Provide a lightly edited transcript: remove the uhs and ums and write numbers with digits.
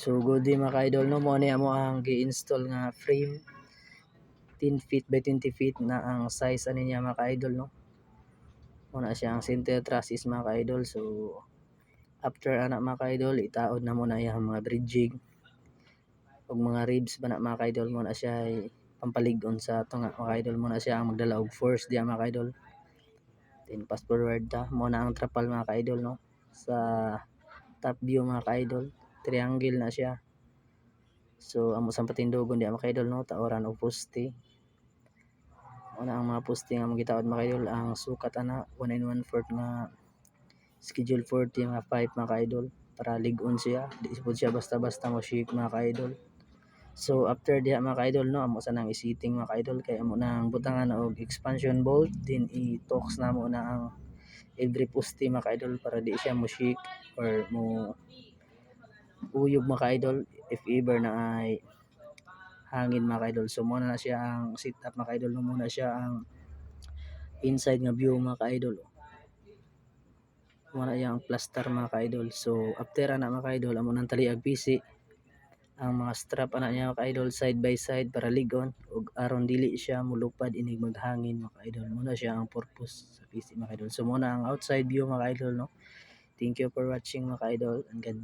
So good di mga ka-idol no, mo ni amo ang gi-install nga frame 10 feet by 20 feet na ang size ani niya mga ka-idol no. Muna siya ang center trusses mga ka-idol. So after ana mga ka-idol, itaod na muna yung mga bridging ug mga ribs ba na mga ka-idol. Muna siya ay pampalig-on sa ato nga mga ka-idol. Muna siya ang magdala og force diya mga ka-idol. Then fast forward ta, muna ang trapal mga ka-idol no. Sa top view mga ka-idol, triangle na siya. So amo sa patindogon diya mga ka-idol no, taoran og poste. Una ang mga poste nga magitaod mga ka-idol, ang sukat ana 1 1/4 nga schedule 40 mga pipe mga ka-idol para lig-on siya. Di pud siya basta-basta mo shake mga ka-idol. So after diha mga ka-idol no, amo sa nang isiting mga ka-idol kay amo nang butangan og expansion bolt, then i-torx na mo na ang every poste mga ka-idol para di siya mo shake or mo uyog mga ka-idol if ever na ay hangin mga ka-idol. So muna na siya ang setup mga ka-idol no, muna siya ang inside nga view mga ka-idol. Muna yang plaster mga ka-idol. So after ana mga ka-idol, amo nang taliag PC ang mga strap ana niya mga ka-idol side by side para ligon ug aron dili siya mulupad inig maghangin mga ka-idol. Muna siya ang purpose sa PC mga ka-idol. So muna ang outside view mga ka-idol no. Thank you for watching mga ka-idol and God